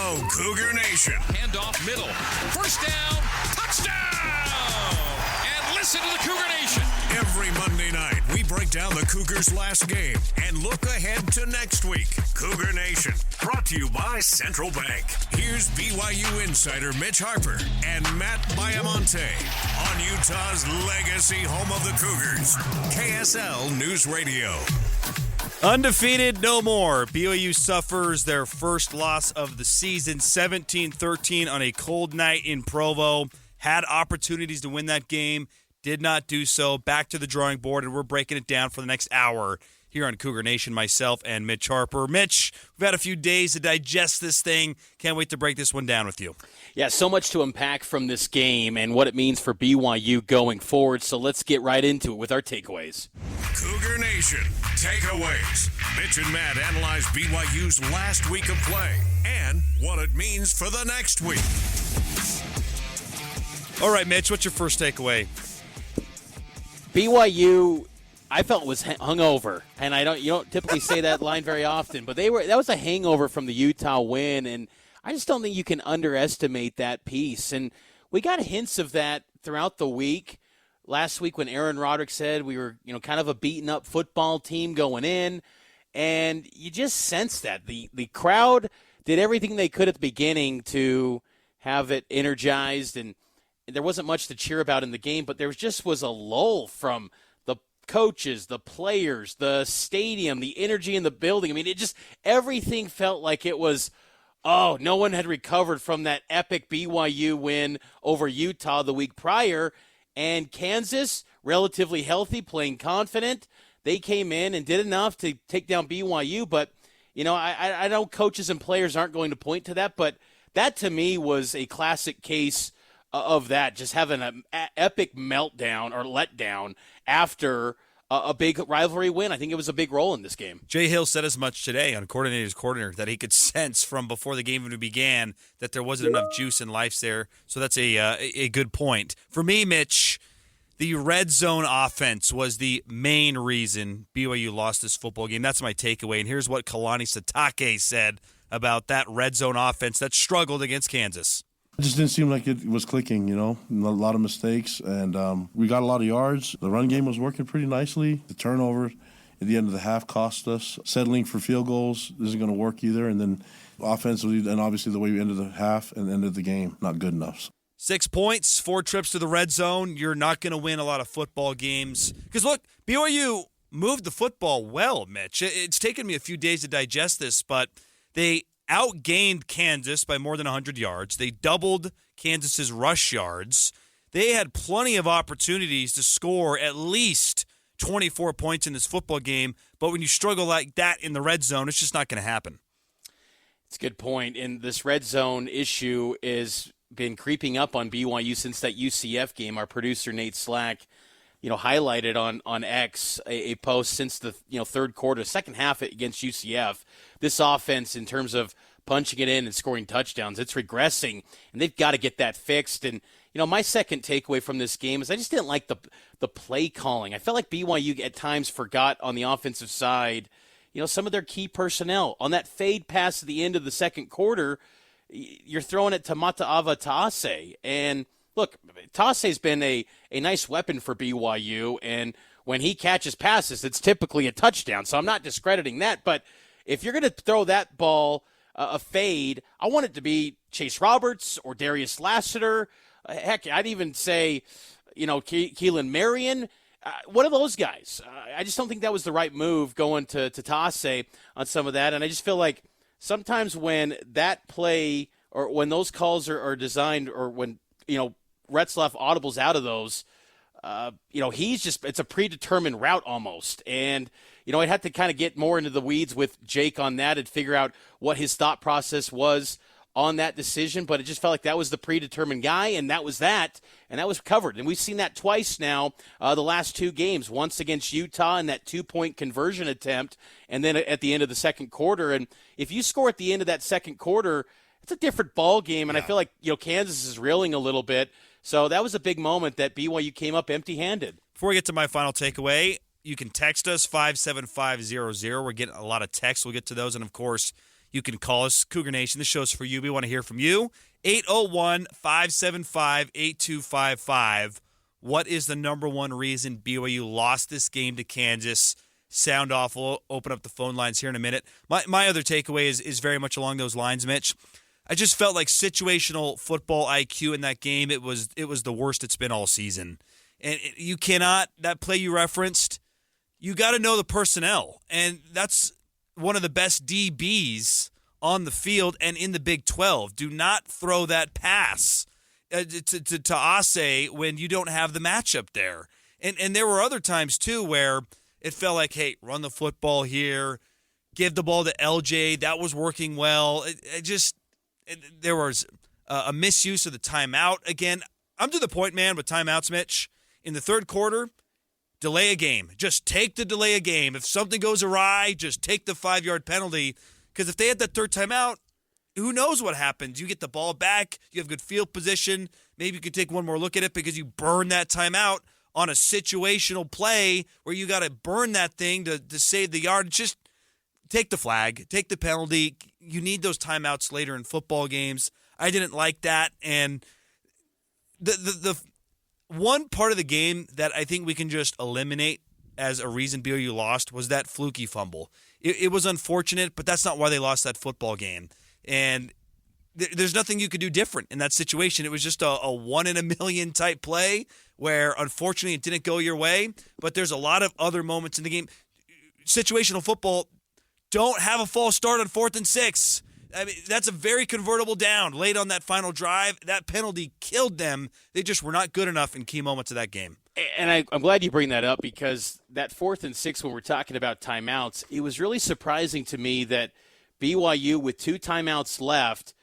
go, Cougar Nation. Handoff middle. First down. Touchdown! And listen to the Cougar Nation. Every Monday night, we break down the Cougars' last game and look ahead to next week. Cougar Nation, brought to you by Central Bank. Here's BYU insider Mitch Harper and Matt Baiamonte on Utah's legacy home of the Cougars, KSL News Radio. Undefeated, no more. BYU suffers their first loss of the season, 17-13 on a cold night in Provo. Had opportunities to win that game, did not do so. Back to the drawing board, and we're breaking it down for the next hour here on Cougar Nation, myself and Mitch Harper. Mitch, we've had a few days to digest this thing. Can't wait to break this one down with you. Yeah, so much to unpack from this game and what it means for BYU going forward, so let's get right into it with our takeaways. Cougar Nation, takeaways. Mitch and Matt analyze BYU's last week of play and what it means for the next week. All right, Mitch, what's your first takeaway? BYU, I felt was hungover, and you don't typically say that line very often, but that was a hangover from the Utah win, and I just don't think you can underestimate that piece. And we got hints of that throughout the week. Last week when Aaron Roderick said we were, kind of a beaten up football team going in, and you just sense that the crowd did everything they could at the beginning to have it energized, and there wasn't much to cheer about in the game, but there was a lull from the coaches, the players, the stadium, the energy in the building. I mean, everything felt like it was, no one had recovered from that epic BYU win over Utah the week prior. And Kansas, relatively healthy, playing confident. They came in and did enough to take down BYU. But, I know coaches and players aren't going to point to that, but that to me was a classic case of that, just having an epic meltdown or letdown after a big rivalry win. I think it was a big role in this game. Jay Hill said as much today on Coordinator's Corner that he could sense from before the game even began that there wasn't enough juice and life there. So that's a good point. For me, Mitch, the red zone offense was the main reason BYU lost this football game. That's my takeaway. And here's what Kalani Sitake said about that red zone offense that struggled against Kansas. It just didn't seem like it was clicking, a lot of mistakes, and we got a lot of yards. The run game was working pretty nicely. The turnover at the end of the half cost us. Settling for field goals isn't going to work either, and then offensively, and obviously the way we ended the half and ended the game, not good enough. 6 points, 4 trips to the red zone. You're not going to win a lot of football games. Because, look, BYU moved the football well, Mitch. It's taken me a few days to digest this, but they outgained Kansas by more than 100 yards. They doubled Kansas's rush yards. They had plenty of opportunities to score at least 24 points in this football game, but when you struggle like that in the red zone, it's just not going to happen. It's a good point. And this red zone issue has been creeping up on BYU since that UCF game. Our producer, Nate Slack, highlighted on X a post since the third quarter, second half against UCF. This offense, in terms of punching it in and scoring touchdowns, it's regressing, and they've got to get that fixed. And my second takeaway from this game is I just didn't like the play calling. I felt like BYU at times forgot on the offensive side, some of their key personnel. On that fade pass at the end of the second quarter, you're throwing it to Mata'ava Taase, and look, Taase's been a nice weapon for BYU, and when he catches passes, it's typically a touchdown. So I'm not discrediting that, but if you're going to throw that ball a fade, I want it to be Chase Roberts or Darius Lassiter. Heck, I'd even say, Keelan Marion. One of those guys. I just don't think that was the right move going to Taase on some of that, and I just feel like sometimes when that play or when those calls are designed, or when Retzlaff audibles out of those, it's a predetermined route almost. And, I'd have to kind of get more into the weeds with Jake on that and figure out what his thought process was on that decision. But it just felt like that was the predetermined guy, and that was covered. And we've seen that twice now, the last two games, once against Utah in that 2-point conversion attempt, and then at the end of the second quarter. And if you score at the end of that second quarter, it's a different ball game. And I feel like, Kansas is reeling a little bit. So that was a big moment that BYU came up empty-handed. Before we get to my final takeaway, you can text us 57500. We're getting a lot of texts. We'll get to those. And, of course, You can call us, Cougar Nation. The show's for you. We want to hear from you. 801-575-8255. What is the number one reason BYU lost this game to Kansas? Sound off. We'll open up the phone lines here in a minute. My other takeaway is very much along those lines, Mitch. I just felt like situational football IQ in that game, it was the worst it's been all season. And you cannot, that play you referenced, you got to know the personnel. And that's one of the best DBs on the field and in the Big 12. Do not throw that pass to Ase when you don't have the matchup there. And there were other times, too, where it felt like, hey, run the football here, give the ball to LJ. That was working well. There was a misuse of the timeout. Again, I'm to the point, man, with timeouts, Mitch. In the third quarter, delay a game. Just take the delay a game. If something goes awry, just take the 5-yard penalty. Because if they had that third timeout, who knows what happens? You get the ball back. You have good field position. Maybe you could take one more look at it because you burn that timeout on a situational play where you got to burn that thing to save the yard. Just take the flag. Take the penalty. You need those timeouts later in football games. I didn't like that. And the one part of the game that I think we can just eliminate as a reason BYU lost was that fluky fumble. It was unfortunate, but that's not why they lost that football game. And there's nothing you could do different in that situation. It was just a 1 in a million type play where, unfortunately, it didn't go your way. But there's a lot of other moments in the game. Situational football, don't have a false start on 4th and 6. I mean, that's a very convertible down late on that final drive. That penalty killed them. They just were not good enough in key moments of that game. And I'm glad you bring that up because that 4th and 6, when we're talking about timeouts, it was really surprising to me that BYU, with 2 timeouts left,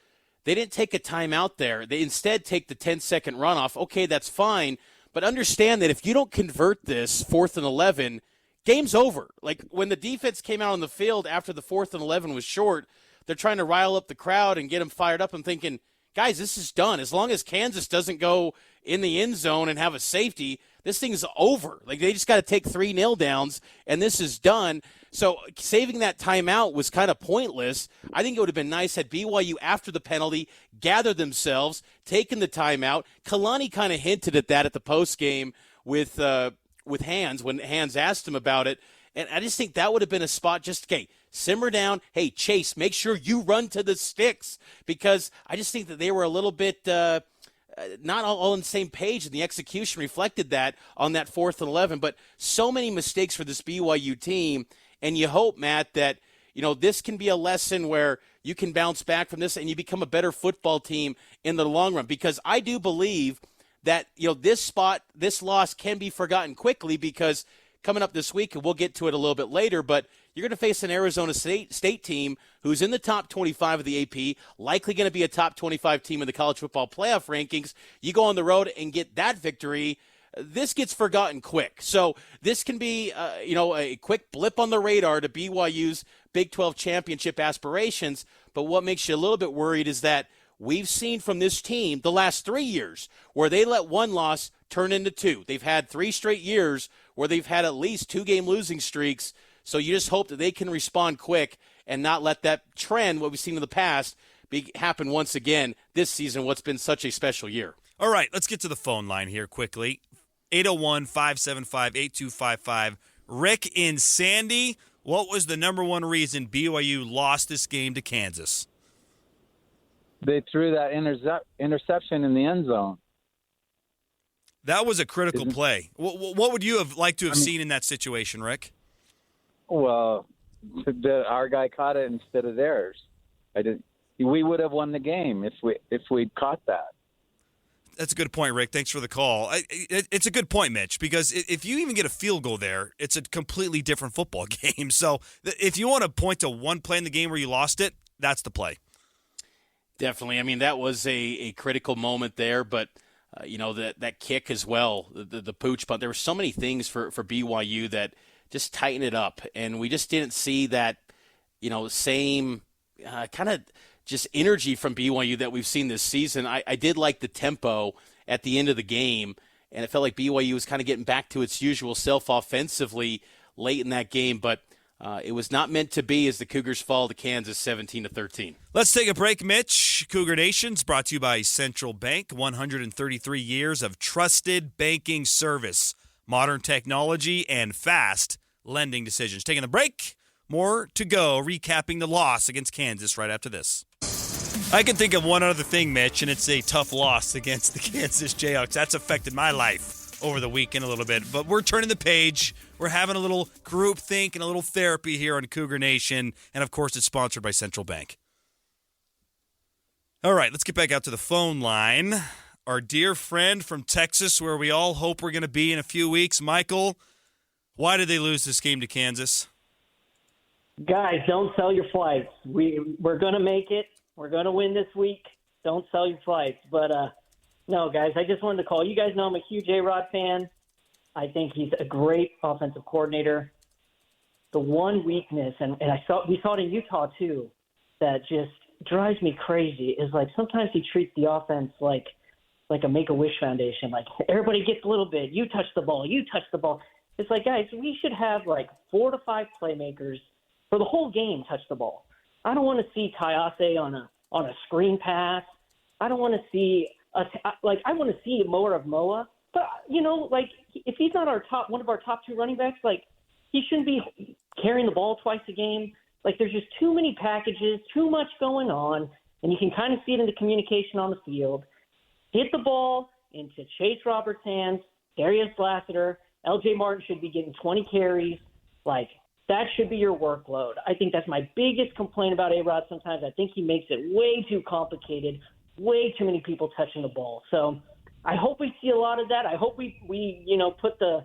they didn't take a timeout there. They instead take the 10-second runoff. Okay, that's fine, but understand that if you don't convert this 4th and 11, game's over. Like when the defense came out on the field after the 4th and 11 was short, they're trying to rile up the crowd and get them fired up. I'm thinking, guys, this is done. As long as Kansas doesn't go in the end zone and have a safety, this thing's over. Like they just got to take 3 kneel downs, and this is done. So saving that timeout was kind of pointless. I think it would have been nice had BYU, after the penalty, gathered themselves, taken the timeout. Kalani kind of hinted at that at the postgame with Hans when Hans asked him about it. And I just think that would have been a spot just, okay, simmer down. Hey, Chase, make sure you run to the sticks, because I just think that they were a little bit not all on the same page, and the execution reflected that on that 4th and 11. But so many mistakes for this BYU team, and you hope, Matt, that this can be a lesson where you can bounce back from this and you become a better football team in the long run. Because I do believe that this loss can be forgotten quickly, because coming up this week, and we'll get to it a little bit later, but you're going to face an Arizona State team who's in the top 25 of the AP, likely going to be a top 25 team in the college football playoff rankings. You go on the road and get that victory, this gets forgotten quick. So this can be, a quick blip on the radar to BYU's Big 12 championship aspirations. But what makes you a little bit worried is that we've seen from this team the last 3 years where they let one loss turn into 2. They've had 3 straight years where they've had at least 2-game losing streaks. So you just hope that they can respond quick and not let that trend, what we've seen in the past, happen once again this season, what's been such a special year. All right, let's get to the phone line here quickly. 801-575-8255. Rick in Sandy, what was the number one reason BYU lost this game to Kansas? They threw that interception in the end zone. That was a critical play. What would you have liked to have seen in that situation, Rick? Well, our guy caught it instead of theirs. We would have won the game if we'd caught that. That's a good point, Rick. Thanks for the call. It's a good point, Mitch, because if you even get a field goal there, it's a completely different football game. So if you want to point to one play in the game where you lost it, that's the play. Definitely. I mean, that was a critical moment there, but that kick as well, the pooch punt. There were so many things for BYU that just tighten it up, and we just didn't see that same kind of just energy from BYU that we've seen this season. I did like the tempo at the end of the game, and it felt like BYU was kind of getting back to its usual self offensively late in that game. But it was not meant to be as the Cougars fall to Kansas 17-13. Let's take a break, Mitch. Cougar Nation's brought to you by Central Bank. 133 years of trusted banking service, modern technology, and fast lending decisions. Taking the break. More to go, recapping the loss against Kansas right after this. I can think of one other thing, Mitch, and it's a tough loss against the Kansas Jayhawks. That's affected my life over the weekend a little bit. But we're turning the page. We're having a little group think and a little therapy here on Cougar Nation. And, of course, it's sponsored by Central Bank. All right, let's get back out to the phone line. Our dear friend from Texas, where we all hope we're going to be in a few weeks. Michael, why did they lose this game to Kansas? Guys, don't sell your flights. We're going to make it. We're going to win this week. Don't sell your flights. But, no, guys, I just wanted to call. You guys know I'm a huge A-Rod fan. I think he's a great offensive coordinator. The one weakness, and we saw it in Utah too, that just drives me crazy is like sometimes he treats the offense like a Make-A-Wish Foundation. Like everybody gets a little bit. You touch the ball. You touch the ball. It's like, guys, we should have like 4 to 5 playmakers for the whole game touch the ball. I don't want to see Tayase on a screen pass. I don't want to see I want to see more of Moa. But like if he's not one of our top 2 running backs, like he shouldn't be carrying the ball twice a game. Like there's just too many packages, too much going on, and you can kind of see it in the communication on the field. Get the ball into Chase Roberts' hands, Darius Lassiter, L.J. Martin should be getting 20 carries. Like that should be your workload. I think that's my biggest complaint about A-Rod sometimes. I think he makes it way too complicated, way too many people touching the ball. So I hope we see a lot of that. I hope we put the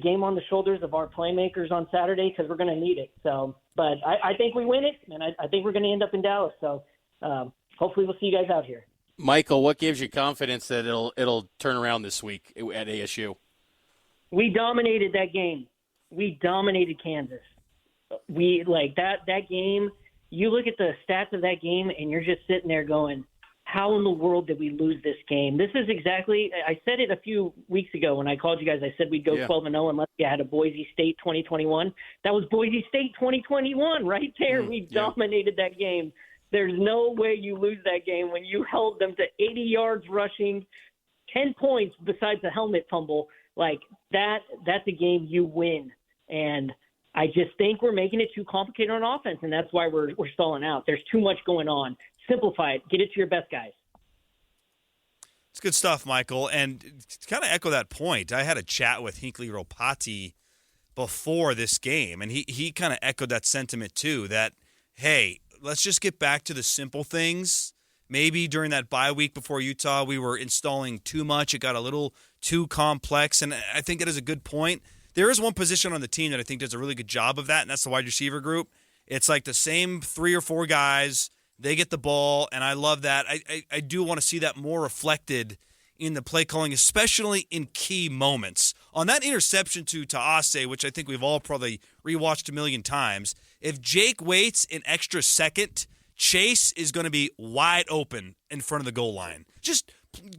game on the shoulders of our playmakers on Saturday because we're going to need it. So, but I think we win it, and I think we're going to end up in Dallas. So hopefully we'll see you guys out here. Michael, what gives you confidence that it'll turn around this week at ASU? We dominated that game. We dominated Kansas. We like that game. You look at the stats of that game, and you're just sitting there going, how in the world did we lose this game? This is exactly – I said it a few weeks ago when I called you guys. I said we'd go 12-0 unless you had a Boise State 2021. That was Boise State 2021 right there. We dominated that game. There's no way you lose that game when you held them to 80 yards rushing, 10 points besides the helmet fumble. Like that's a game you win. And I just think we're making it too complicated on offense, and that's why we're stalling out. There's too much going on. Simplify it. Get it to your best guys. It's good stuff, Michael. And to kind of echo that point, I had a chat with Hinckley Ropati before this game, and he kind of echoed that sentiment too, that, hey, let's just get back to the simple things. Maybe during that bye week before Utah, we were installing too much. It got a little too complex, and I think that is a good point. There is one position on the team that I think does a really good job of that, and that's the wide receiver group. It's like the same 3 or 4 guys. They get the ball, and I love that. I do want to see that more reflected in the play calling, especially in key moments. On that interception to Taase, which I think we've all probably rewatched a million times, if Jake waits an extra second, Chase is going to be wide open in front of the goal line. Just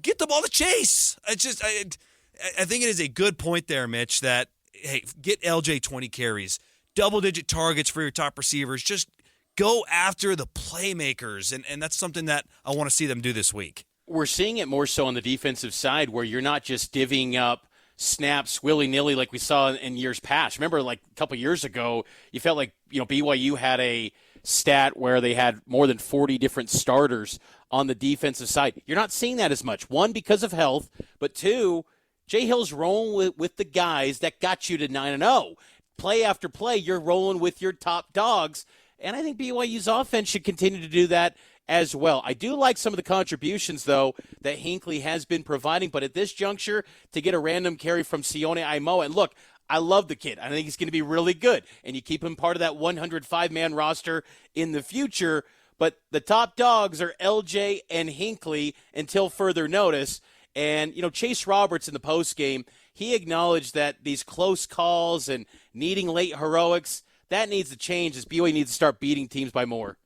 get the ball to Chase. I think it is a good point there, Mitch, that, hey, get LJ 20 carries, double-digit targets for your top receivers. Just go after the playmakers, and that's something that I want to see them do this week. We're seeing it more so on the defensive side where you're not just divvying up snaps willy-nilly like we saw in years past. Remember, like a couple years ago, you felt like BYU had a stat where they had more than 40 different starters on the defensive side. You're not seeing that as much. 1, because of health, but 2, Jay Hill's rolling with the guys that got you to 9-0. Play after play, you're rolling with your top dogs. And I think BYU's offense should continue to do that as well. I do like some of the contributions, though, that Hinckley has been providing. But at this juncture, to get a random carry from Sione Aimoa, and look, I love the kid. I think he's going to be really good. And you keep him part of that 105-man roster in the future. But the top dogs are LJ and Hinckley until further notice. And, Chase Roberts in the postgame, he acknowledged that these close calls and needing late heroics, that needs to change as BYU needs to start beating teams by more.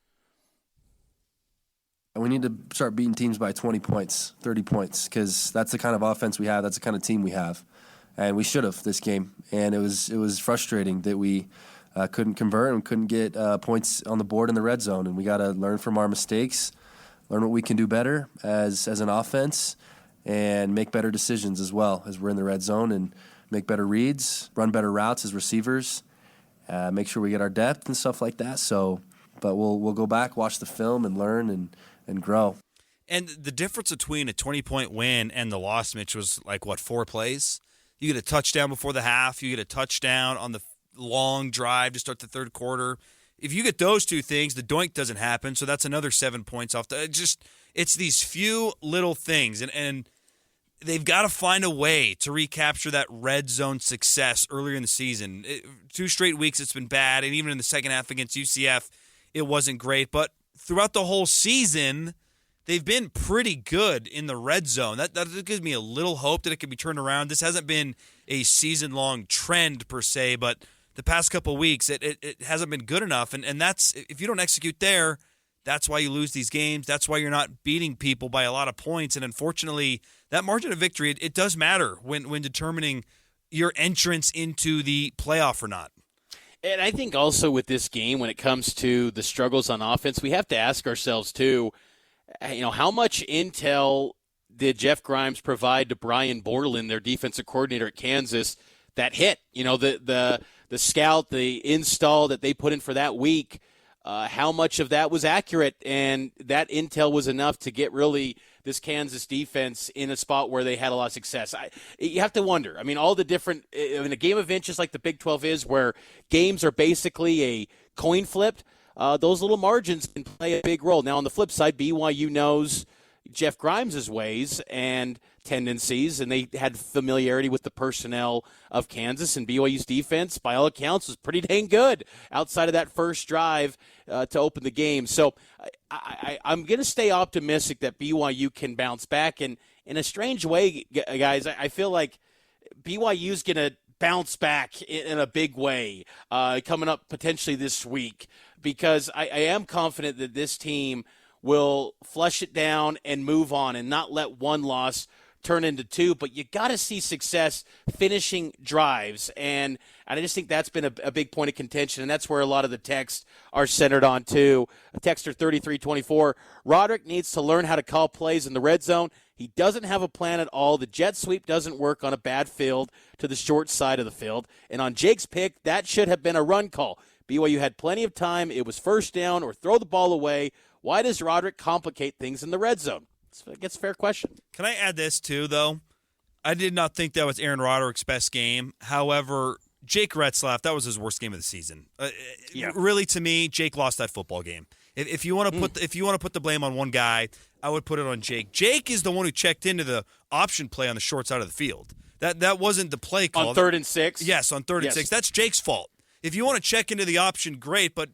We need to start beating teams by 20 points, 30 points, because that's the kind of offense we have. That's the kind of team we have. And we should have this game. And it was frustrating that we couldn't convert and couldn't get points on the board in the red zone. And we got to learn from our mistakes, learn what we can do better as an offense, and make better decisions as well as we're in the red zone, and make better reads, run better routes as receivers, make sure we get our depth and stuff like that. So, but we'll go back, watch the film, and learn and grow. And the difference between a 20-point win and the loss, Mitch, was like, 4 plays? You get a touchdown before the half. You get a touchdown on the long drive to start the third quarter. If you get those two things, the doink doesn't happen, so that's another 7 points off. It's these few little things, and they've got to find a way to recapture that red zone success earlier in the season. 2 straight weeks it's been bad, and even in the second half against UCF, it wasn't great. But throughout the whole season, they've been pretty good in the red zone. That gives me a little hope that it can be turned around. This hasn't been a season-long trend per se, but the past couple of weeks, it hasn't been good enough. And that's, if you don't execute there, that's why you lose these games. That's why you're not beating people by a lot of points. And unfortunately, that margin of victory, it does matter when determining your entrance into the playoff or not. And I think also with this game, when it comes to the struggles on offense, we have to ask ourselves too, how much intel did Jeff Grimes provide to Brian Borland, their defensive coordinator at Kansas, that hit? The scout, the install that they put in for that week, how much of that was accurate, and that intel was enough to get really this Kansas defense in a spot where they had a lot of success. You have to wonder. I mean, all the different – in a game of inches like the Big 12 is, where games are basically a coin flip, those little margins can play a big role. Now, on the flip side, BYU knows Jeff Grimes' ways and tendencies, and they had familiarity with the personnel of Kansas, and BYU's defense, by all accounts, was pretty dang good outside of that first drive to open the game. So I'm going to stay optimistic that BYU can bounce back. And in a strange way, guys, I feel like BYU's going to bounce back in a big way coming up potentially this week, because I am confident that this team will flush it down and move on and not let one loss turn into 2. But you got to see success finishing drives, and I just think that's been a big point of contention, and that's where a lot of the texts are centered on too. Texter 3324, Roderick needs to learn how to call plays in the red zone. He doesn't have a plan at all. The jet sweep doesn't work on a bad field to the short side of the field. And on Jake's pick, that should have been a run call. BYU had plenty of time. It was first down or throw the ball away. Why does Roderick complicate things in the red zone? It's a fair question. Can I add this too, though? I did not think that was Aaron Roderick's best game. However, Jake Retzlaff, that was his worst game of the season. Really, to me, Jake lost that football game. If you want to put the blame on one guy, I would put it on Jake. Jake is the one who checked into the option play on the short side of the field. That wasn't the play call. On 3rd and 6? Yes, on 3rd and 6. That's Jake's fault. If you want to check into the option, great, but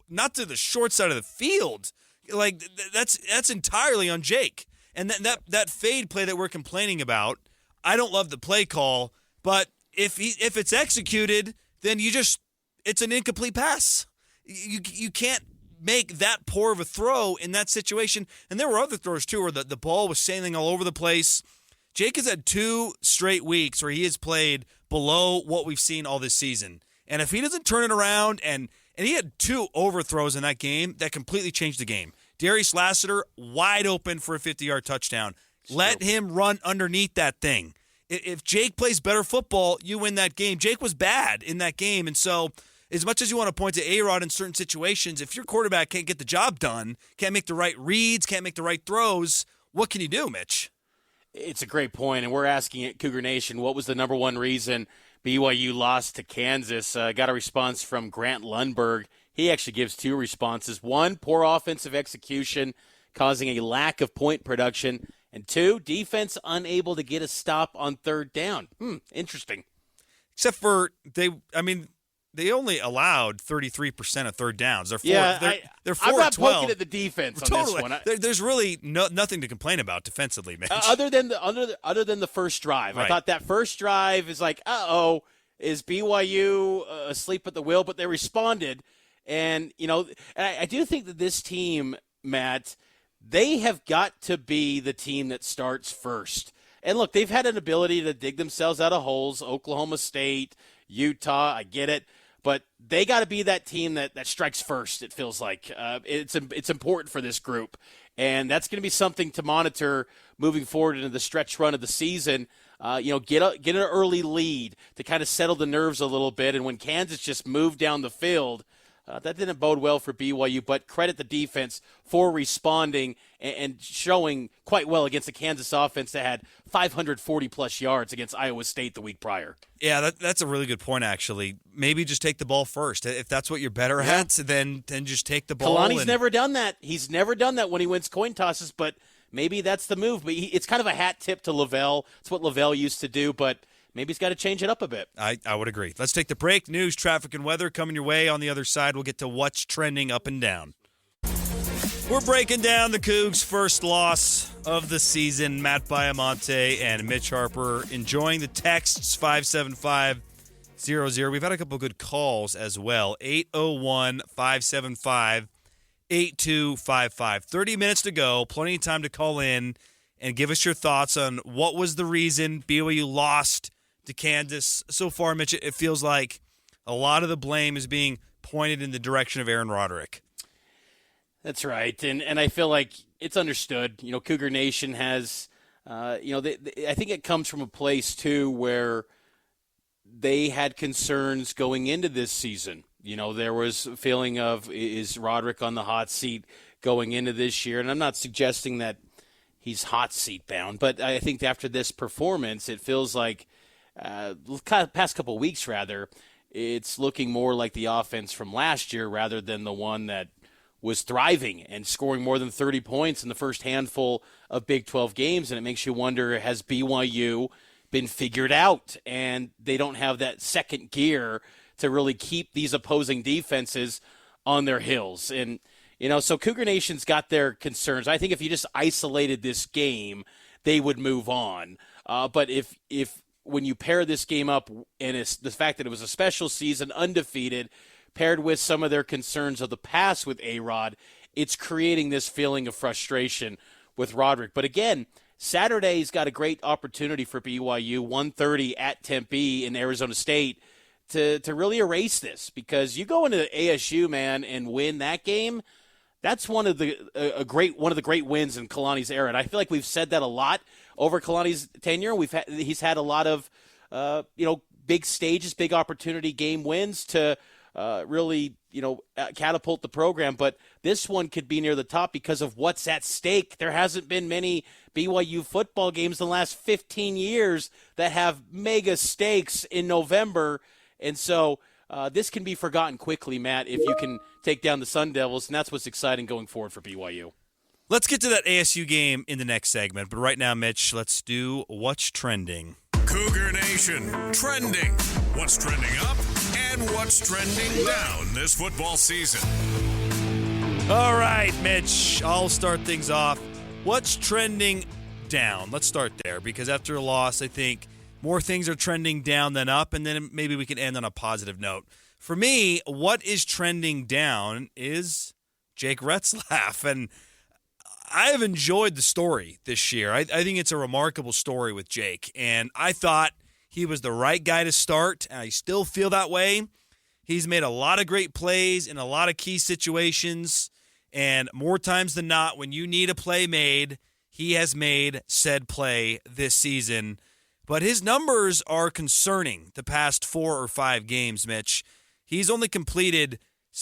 not to the short side of the field. Like, that's entirely on Jake. And that fade play that we're complaining about, I don't love the play call, but if it's executed, then it's an incomplete pass. You can't make that poor of a throw in that situation. And there were other throws too where the ball was sailing all over the place. Jake has had 2 straight weeks where he has played below what we've seen all this season. And if he doesn't turn it around, and he had 2 overthrows in that game that completely changed the game. Darius Lassiter wide open for a 50-yard touchdown. Let him run underneath that thing. If Jake plays better football, you win that game. Jake was bad in that game, and so as much as you want to point to A-Rod in certain situations, if your quarterback can't get the job done, can't make the right reads, can't make the right throws, what can you do, Mitch? It's a great point, and we're asking at Cougar Nation, what was the number one reason BYU lost to Kansas? Got a response from Grant Lundberg. He actually gives 2 responses. 1, poor offensive execution, causing a lack of point production. And 2, defense unable to get a stop on 3rd down. Interesting. Except for they only allowed 33% of 3rd downs. They're 4 I'm not 12. poking at the defense on Totally. this one. There's really nothing to complain about defensively, Mitch. Other than the first drive. Right. I thought that first drive is like, is BYU asleep at the wheel? But they responded. And, I do think that this team, Matt, they have got to be the team that starts first. And look, they've had an ability to dig themselves out of holes. Oklahoma State, Utah, I get it. But they got to be that team that strikes first, it feels like. It's important for this group. And that's going to be something to monitor moving forward into the stretch run of the season. Get an early lead to kind of settle the nerves a little bit. And when Kansas just moved down the field, that didn't bode well for BYU, but credit the defense for responding and showing quite well against a Kansas offense that had 540-plus yards against Iowa State the week prior. Yeah, that's a really good point, actually. Maybe just take the ball first. If that's what you're better at, then just take the ball. Kalani's never done that. He's never done that when he wins coin tosses, but maybe that's the move. But it's kind of a hat tip to Lavelle. It's what Lavelle used to do, but maybe he's got to change it up a bit. I would agree. Let's take the break. News, traffic, and weather coming your way. On the other side, we'll get to what's trending up and down. We're breaking down the Cougs' first loss of the season. Matt Baiamonte and Mitch Harper enjoying the texts 57500. We've had a couple of good calls as well. 801-575-8255. 30 minutes to go. Plenty of time to call in and give us your thoughts on what was the reason BYU lost to Kansas. So far, Mitch, it feels like a lot of the blame is being pointed in the direction of Aaron Roderick. That's right, and I feel like it's understood. Cougar Nation has, I think it comes from a place, too, where they had concerns going into this season. There was a feeling of, is Roderick on the hot seat going into this year? And I'm not suggesting that he's hot seat bound, but I think after this performance, it feels like, past couple of weeks, rather, it's looking more like the offense from last year rather than the one that was thriving and scoring more than 30 points in the first handful of Big 12 games. And it makes you wonder, has BYU been figured out? And they don't have that second gear to really keep these opposing defenses on their heels. And, so Cougar Nation's got their concerns. I think if you just isolated this game, they would move on. But if when you pair this game up, and it's the fact that it was a special season, undefeated, paired with some of their concerns of the past with A-Rod, it's creating this feeling of frustration with Roderick. But again, Saturday's got a great opportunity for BYU, 1:30 at Tempe in Arizona State, to really erase this. Because you go into ASU, man, and win that game, that's one of the great wins in Kalani's era. And I feel like we've said that a lot over Kalani's tenure. He's had a lot of big stages, big opportunity game wins to really, catapult the program. But this one could be near the top because of what's at stake. There hasn't been many BYU football games in the last 15 years that have mega stakes in November. And so this can be forgotten quickly, Matt, if you can take down the Sun Devils. And that's what's exciting going forward for BYU. Let's get to that ASU game in the next segment. But right now, Mitch, let's do What's Trending. Cougar Nation, trending. What's trending up and what's trending down this football season. All right, Mitch, I'll start things off. What's trending down? Let's start there, because after a loss, I think more things are trending down than up, and then maybe we can end on a positive note. For me, what is trending down is Jake Retzlaff, and I have enjoyed the story this year. I think it's a remarkable story with Jake, and I thought he was the right guy to start, and I still feel that way. He's made a lot of great plays in a lot of key situations, and more times than not, when you need a play made, he has made said play this season. But his numbers are concerning the past 4 or 5 games, Mitch. He's only completed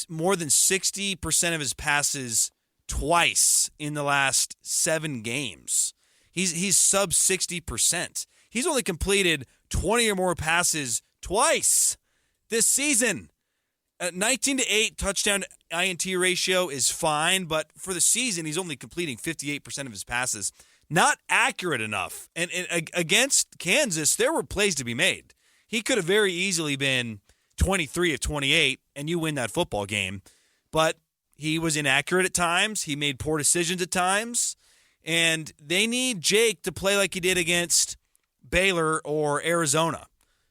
more than 60% of his passes twice in the last 7 games. He's sub 60%. He's only completed 20 or more passes twice this season. 19-8 touchdown INT ratio is fine, but for the season, he's only completing 58% of his passes. Not accurate enough. And against Kansas, there were plays to be made. He could have very easily been 23 of 28, and you win that football game. But he was inaccurate at times. He made poor decisions at times. And they need Jake to play like he did against Baylor or Arizona,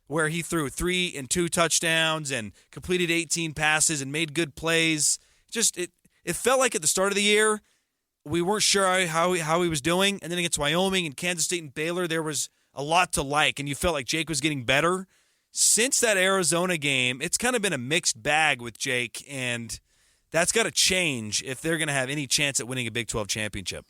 where he threw 3 and 2 touchdowns and completed 18 passes and made good plays. Just it felt like at the start of the year, we weren't sure how he was doing. And then against Wyoming and Kansas State and Baylor, there was a lot to like. And you felt like Jake was getting better. since that Arizona game, it's kind of been a mixed bag with Jake, and that's got to change if they're going to have any chance at winning a Big 12 championship.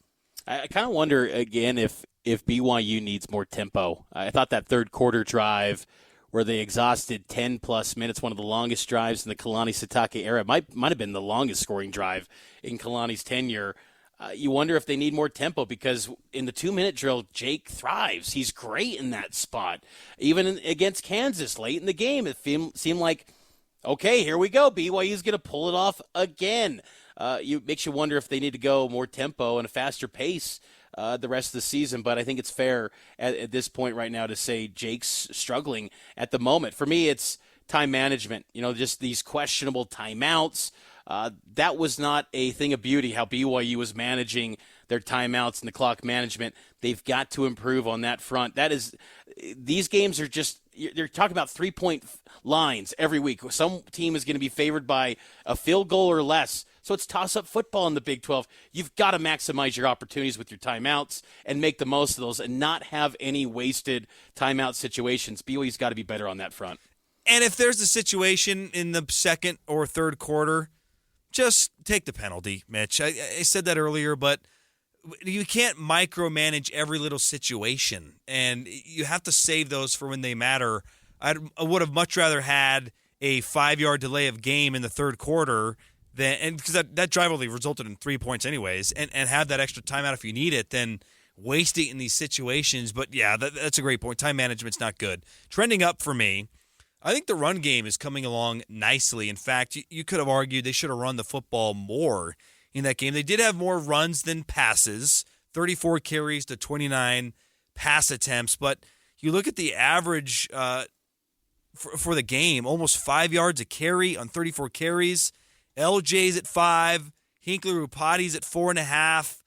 I kind of wonder, again, if BYU needs more tempo. I thought that third quarter drive where they exhausted 10-plus minutes, one of the longest drives in the Kalani Sitake era, might have been the longest scoring drive in Kalani's tenure. You wonder if they need more tempo, because in the 2-minute drill, Jake thrives. He's great in that spot. Even against Kansas late in the game, it seemed like, okay, here we go. BYU's going to pull it off again. Makes you wonder if they need to go more tempo and a faster pace the rest of the season. But I think it's fair at this point right now to say Jake's struggling at the moment. For me, it's time management. Just these questionable timeouts. That was not a thing of beauty, how BYU was managing their timeouts and the clock management. They've got to improve on that front. These games are just, they're talking about 3-point lines every week. Some team is going to be favored by a field goal or less. So it's toss-up football in the Big 12. You've got to maximize your opportunities with your timeouts and make the most of those and not have any wasted timeout situations. BYU's got to be better on that front. And if there's a situation in the second or third quarter, just take the penalty, Mitch. I said that earlier, but you can't micromanage every little situation, and you have to save those for when they matter. I would have much rather had a 5-yard delay of game in the third quarter, because that drive only resulted in 3 points anyways, and have that extra timeout if you need it, than waste it in these situations. But yeah, that's a great point. Time management's not good. Trending up for me, I think the run game is coming along nicely. In fact, you could have argued they should have run the football more in that game. They did have more runs than passes, 34 carries to 29 pass attempts. But you look at the average for the game, almost 5 yards a carry on 34 carries. LJ's at 5. Hinkley Rupati's at 4.5.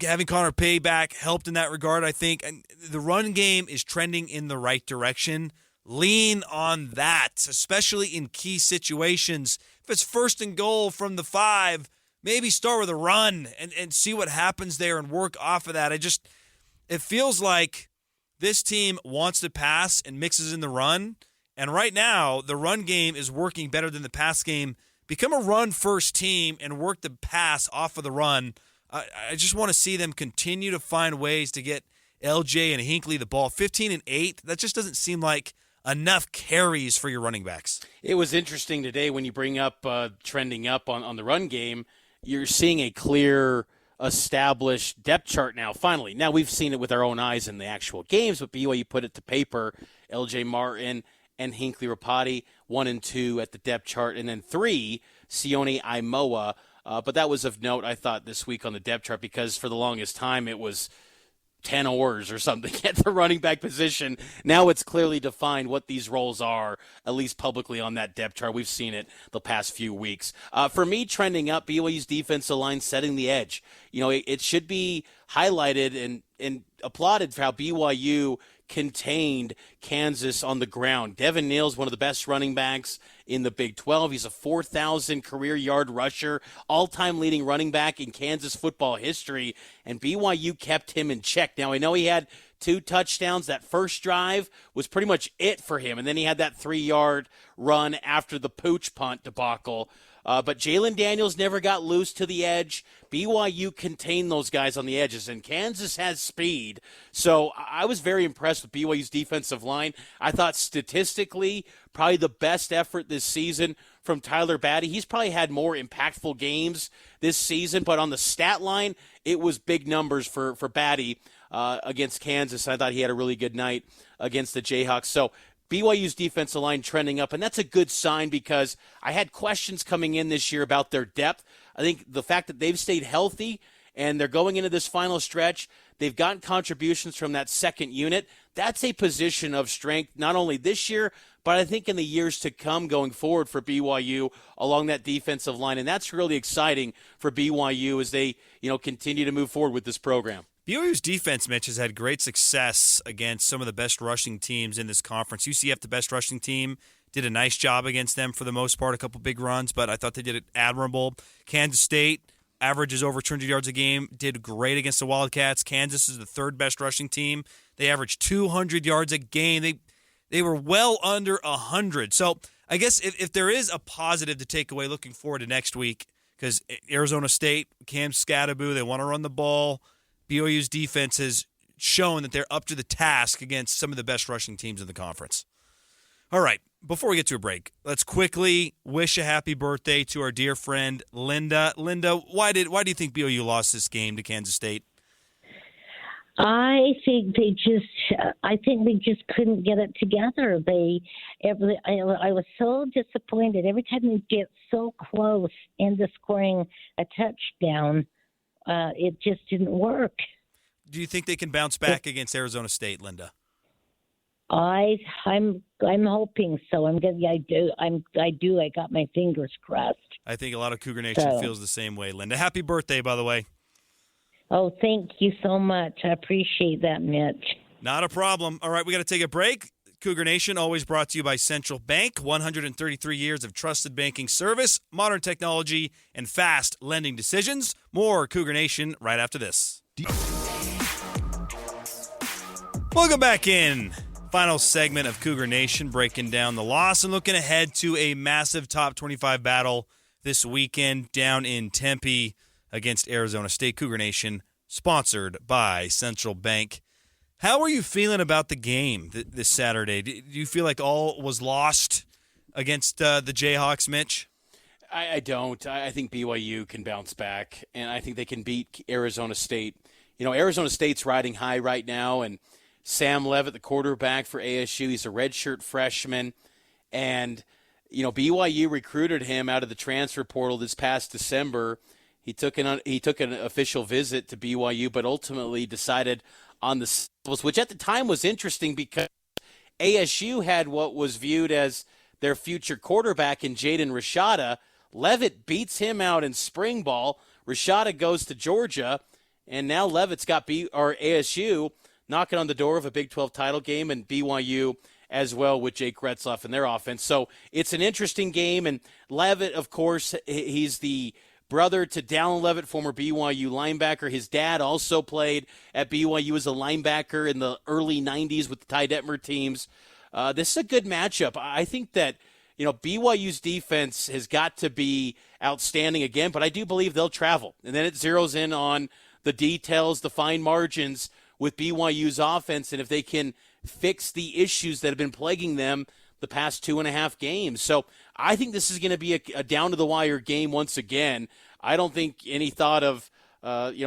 Having Connor Pay back helped in that regard, I think. And the run game is trending in the right direction. Lean on that, especially in key situations. If it's 1st and goal from the 5, maybe start with a run and see what happens there and work off of that. It feels like this team wants to pass and mixes in the run. And right now, the run game is working better than the pass game. Become a run-first team and work the pass off of the run. I just want to see them continue to find ways to get LJ and Hinkley the ball. 15 and 8, that just doesn't seem like enough carries for your running backs. It was interesting today when you bring up trending up on the run game. You're seeing a clear, established depth chart now, finally. Now, we've seen it with our own eyes in the actual games, but BYU put it to paper. LJ Martin and Hinkley Rapati, 1 and 2 at the depth chart, and then 3, Sione Aimoa. But that was of note, I thought, this week on the depth chart, because for the longest time it was 10 oars or something at the running back position. Now it's clearly defined what these roles are, at least publicly on that depth chart. We've seen it the past few weeks. For me, trending up, BYU's defensive line setting the edge. It should be highlighted and applauded for how BYU contained Kansas on the ground. Devin Neal's one of the best running backs in the Big 12. He's a 4,000 career yard rusher, all-time leading running back in Kansas football history, and BYU kept him in check. Now, I know he had 2 touchdowns. That first drive was pretty much it for him, and then he had that 3-yard run after the pooch punt debacle. But Jalen Daniels never got loose to the edge. BYU contained those guys on the edges, and Kansas has speed. So I was very impressed with BYU's defensive line. I thought statistically, probably the best effort this season from Tyler Batty. He's probably had more impactful games this season, but on the stat line, it was big numbers for Batty against Kansas. I thought he had a really good night against the Jayhawks. So BYU's defensive line trending up, and that's a good sign, because I had questions coming in this year about their depth. I think the fact that they've stayed healthy and they're going into this final stretch, they've gotten contributions from that second unit. That's a position of strength, not only this year, but I think in the years to come going forward for BYU along that defensive line. And that's really exciting for BYU as they, continue to move forward with this program. BYU's defense, Mitch, has had great success against some of the best rushing teams in this conference. UCF, the best rushing team, did a nice job against them for the most part, a couple big runs, but I thought they did it admirable. Kansas State averages over 200 yards a game, did great against the Wildcats. Kansas is the 3rd best rushing team. They average 200 yards a game. They They were well under 100. So I guess if there is a positive to take away looking forward to next week, because Arizona State, Cam Scatteraboo, they want to run the ball. BYU's defense has shown that they're up to the task against some of the best rushing teams in the conference. All right, before we get to a break, let's quickly wish a happy birthday to our dear friend Linda. Linda, why do you think BYU lost this game to Kansas State? I think they just couldn't get it together. I was so disappointed every time they get so close into scoring a touchdown. It just didn't work. Do you think they can bounce back against Arizona State, Linda? I'm hoping so. I do. I got my fingers crossed. I think a lot of Cougar Nation feels the same way, Linda. Happy birthday, by the way. Oh, thank you so much. I appreciate that, Mitch. Not a problem. All right, we got to take a break. Cougar Nation, always brought to you by Central Bank. 133 years of trusted banking service, modern technology, and fast lending decisions. More Cougar Nation right after this. Welcome back in. Final segment of Cougar Nation, breaking down the loss and looking ahead to a massive top 25 battle this weekend down in Tempe against Arizona State. Cougar Nation, sponsored by Central Bank. How are you feeling about the game this Saturday? Do you feel like all was lost against the Jayhawks, Mitch? I don't. I think BYU can bounce back, and I think they can beat Arizona State. You know, Arizona State's riding high right now, and Sam Levitt, the quarterback for ASU, he's a redshirt freshman, and BYU recruited him out of the transfer portal this past December. He took an official visit to BYU, but ultimately decided on the Seals, which at the time was interesting because ASU had what was viewed as their future quarterback in Jaden Rashada. Levitt beats him out in spring ball. Rashada goes to Georgia, and now Levitt's got ASU knocking on the door of a Big 12 title game, and BYU as well with Jake Retzlaff and their offense. So it's an interesting game, and Levitt, of course, he's the brother to Dallin Levitt, former BYU linebacker. His dad also played at BYU as a linebacker in the early 90s with the Ty Detmer teams. This is a good matchup. I think that BYU's defense has got to be outstanding again, but I do believe they'll travel. And then it zeroes in on the details, the fine margins with BYU's offense, and if they can fix the issues that have been plaguing them the past 2.5 games. So I think this is going to be a down-to-the-wire game once again. I don't think any thought of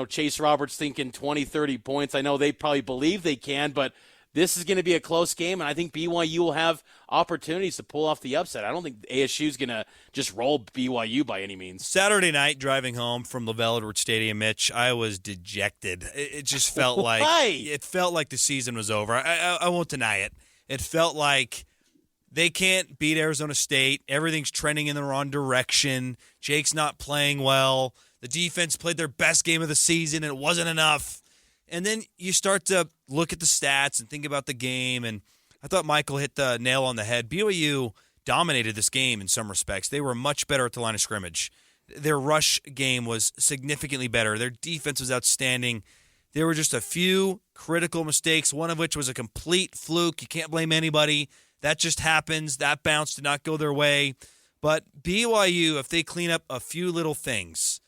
Chase Roberts thinking 20, 30 points. I know they probably believe they can, but this is going to be a close game, and I think BYU will have opportunities to pull off the upset. I don't think ASU is going to just roll BYU by any means. Saturday night, driving home from LaVell Edwards Stadium, Mitch, I was dejected. It just felt like the season was over. I won't deny it. It felt like they can't beat Arizona State. Everything's trending in the wrong direction. Jake's not playing well. The defense played their best game of the season, and it wasn't enough. And then you start to look at the stats and think about the game, and I thought Michael hit the nail on the head. BYU dominated this game in some respects. They were much better at the line of scrimmage. Their rush game was significantly better. Their defense was outstanding. There were just a few critical mistakes, one of which was a complete fluke. You can't blame anybody. That just happens. That bounce did not go their way. But BYU, if they clean up a few little things,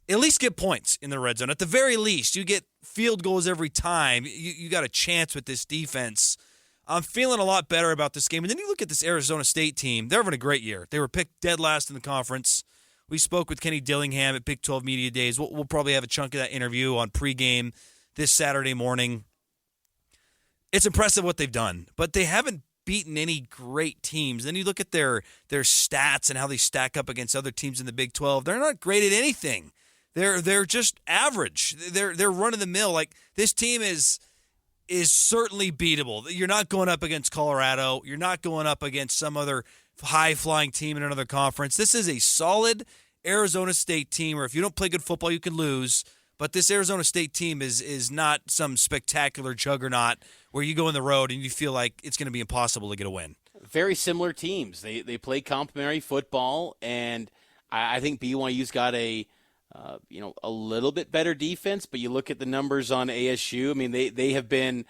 at least get points in the red zone. At the very least, you get field goals every time. You got a chance with this defense. I'm feeling a lot better about this game. And then you look at this Arizona State team. They're having a great year. They were picked dead last in the conference. We spoke with Kenny Dillingham at Big 12 Media Days. We'll probably have a chunk of that interview on pregame this Saturday morning. It's impressive what they've done, but they haven't beaten any great teams. Then you look at their stats and how they stack up against other teams in the Big 12. They're not great at anything. They're just average. They're run of the mill. Like, this team is certainly beatable. You're not going up against Colorado. You're not going up against some other high-flying team in another conference. This is a solid Arizona State team where if you don't play good football, you can lose. But this Arizona State team is not some spectacular juggernaut where you go on the road and you feel like it's going to be impossible to get a win. Very similar teams. They play complementary football, and I think BYU's got a little bit better defense, but you look at the numbers on ASU. I mean, they have been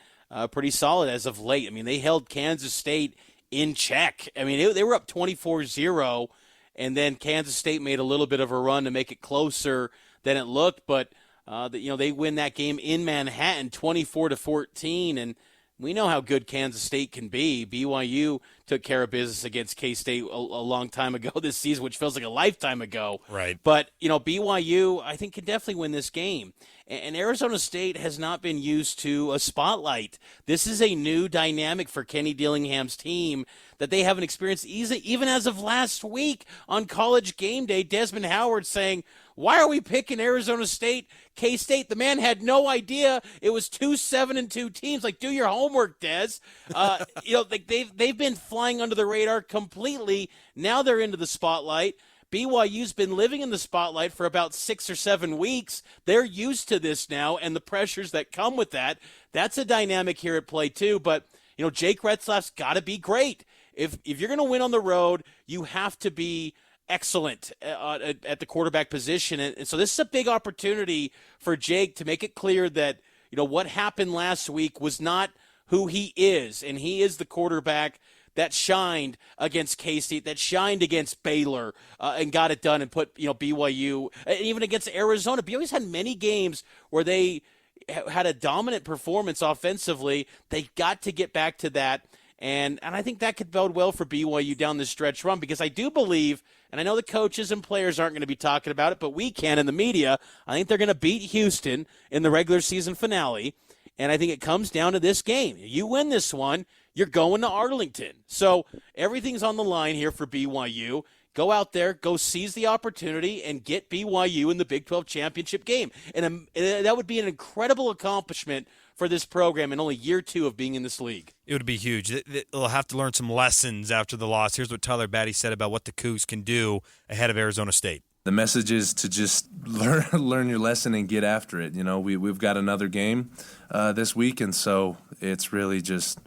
pretty solid as of late. I mean, they held Kansas State in check. I mean, they were up 24-0, and then Kansas State made a little bit of a run to make it closer than it looked. But they win that game in Manhattan, 24-14, and we know how good Kansas State can be. BYU took care of business against K-State a long time ago this season, which feels like a lifetime ago. Right. But, BYU, I think, can definitely win this game. And Arizona State has not been used to a spotlight. This is a new dynamic for Kenny Dillingham's team that they haven't experienced even as of last week on College Game Day. Desmond Howard saying, "Why are we picking Arizona State, K-State?" The man had no idea it was 2 7-2 teams. Like, do your homework, Des. They've been flying under the radar completely. Now they're into the spotlight. BYU's been living in the spotlight for about 6 or 7 weeks. They're used to this now and the pressures that come with that. That's a dynamic here at play too. But, Jake Retzlaff's got to be great. If you're going to win on the road, you have to be excellent at the quarterback position. And so this is a big opportunity for Jake to make it clear that, what happened last week was not who he is. And he is the quarterback that shined against K-State, that shined against Baylor, and got it done and put, BYU, and even against Arizona. BYU's had many games where they had a dominant performance offensively. They got to get back to that. And I think that could bode well for BYU down the stretch run, because I do believe, and I know the coaches and players aren't going to be talking about it, but we can in the media. I think they're going to beat Houston in the regular season finale. And I think it comes down to this game. You win this one, you're going to Arlington. So everything's on the line here for BYU. Go out there, go seize the opportunity, and get BYU in the Big 12 championship game. And that would be an incredible accomplishment for this program in only year 2 of being in this league. It would be huge. They'll have to learn some lessons after the loss. Here's what Tyler Batty said about what the Cougs can do ahead of Arizona State. The message is to just learn your lesson and get after it. We've got another game this week, and so it's really just,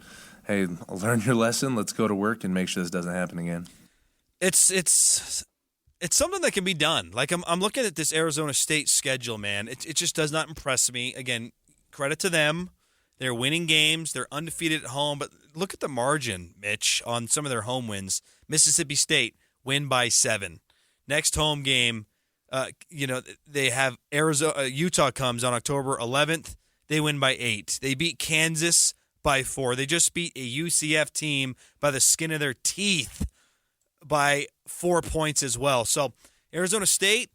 hey, learn your lesson. Let's go to work and make sure this doesn't happen again. It's something that can be done. Like I'm looking at this Arizona State schedule, man. It just does not impress me. Again, credit to them. They're winning games. They're undefeated at home. But look at the margin, Mitch, on some of their home wins. Mississippi State win by 7. Next home game, they have Utah comes on October 11th. They win by 8. They beat Kansas by 4. They just beat a UCF team by the skin of their teeth by 4 points as well. So Arizona State,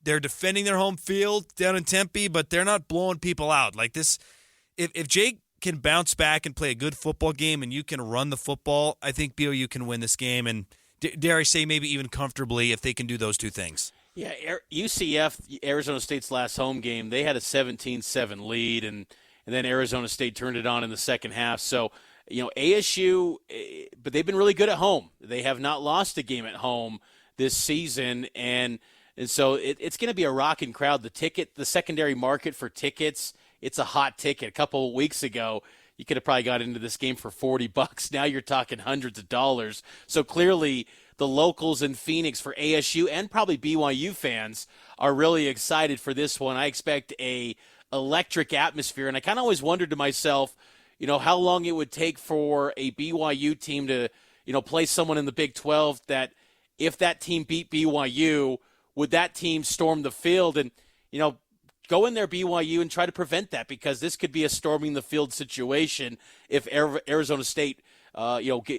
they're defending their home field down in Tempe, but they're not blowing people out. Like this, if Jake can bounce back and play a good football game and you can run the football, I think BYU can win this game. And dare I say maybe even comfortably if they can do those two things. Yeah, UCF, Arizona State's last home game, they had a 17-7 lead, and then Arizona State turned it on in the second half. So, ASU, but they've been really good at home. They have not lost a game at home this season, and so it's going to be a rocking crowd. The secondary market for tickets, it's a hot ticket. A couple of weeks ago, you could have probably got into this game for $40. Now you're talking hundreds of dollars. So clearly the locals in Phoenix for ASU and probably BYU fans are really excited for this one. I expect a electric atmosphere. And I kind of always wondered to myself, how long it would take for a BYU team to, play someone in the Big 12 that if that team beat BYU, would that team storm the field? And, go in there, BYU, and try to prevent that, because this could be a storming the field situation if Arizona State,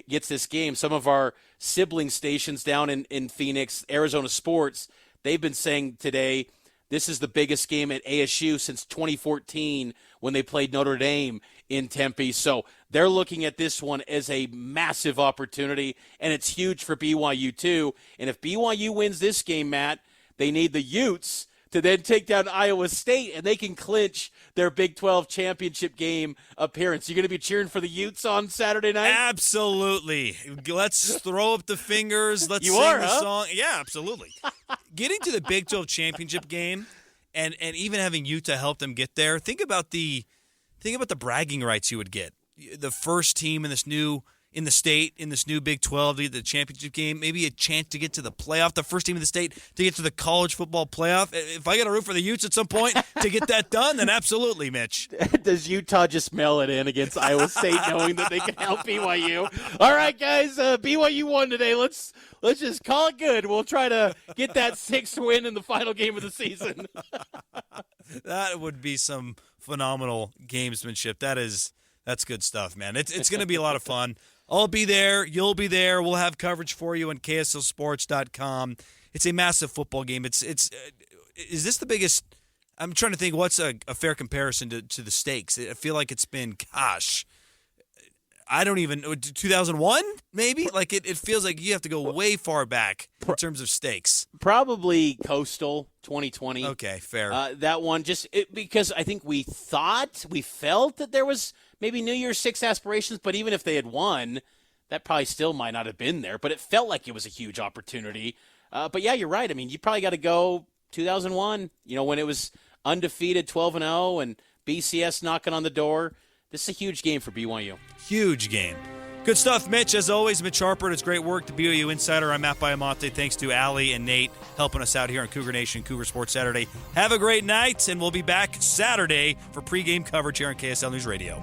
gets this game. Some of our sibling stations down in Phoenix, Arizona Sports, they've been saying today this is the biggest game at ASU since 2014 when they played Notre Dame in Tempe. So they're looking at this one as a massive opportunity, and it's huge for BYU too. And if BYU wins this game, Matt, they need the Utes to then take down Iowa State, and they can clinch their Big 12 championship game appearance. You going to be cheering for the Utes on Saturday night? Absolutely. Let's throw up the fingers. Let's sing the song. Yeah, absolutely. Getting to the Big 12 championship game and even having Utah help them get there, think about the bragging rights you would get. The first team in this new in the state in this new Big 12 to get the championship game, maybe a chance to get to the playoff, the first team in the state to get to the college football playoff. If I got to root for the Utes at some point to get that done, then absolutely, Mitch. Does Utah just mail it in against Iowa State knowing that they can help BYU? All right, guys, BYU won today. Let's just call it good. We'll try to get that 6th win in the final game of the season. That would be some phenomenal gamesmanship. That's good stuff, man. It's going to be a lot of fun. I'll be there. You'll be there. We'll have coverage for you on KSLSports.com. It's a massive football game. Is this the biggest? I'm trying to think what's a fair comparison to the stakes. I feel like it's been, gosh, I don't even, 2001 maybe? Like it feels like you have to go way far back in terms of stakes. Probably Coastal 2020. Okay, fair. That one, because I think we felt that there was maybe New Year's 6 aspirations, but even if they had won, that probably still might not have been there. But it felt like it was a huge opportunity. But yeah, you're right. I mean, you probably got to go 2001, when it was undefeated 12-0 and BCS knocking on the door. This is a huge game for BYU. Huge game. Good stuff, Mitch. As always, Mitch Harper. It's great work. The BYU Insider. I'm Matt Baiamonte. Thanks to Allie and Nate helping us out here on Cougar Nation, Cougar Sports Saturday. Have a great night, and we'll be back Saturday for pregame coverage here on KSL News Radio.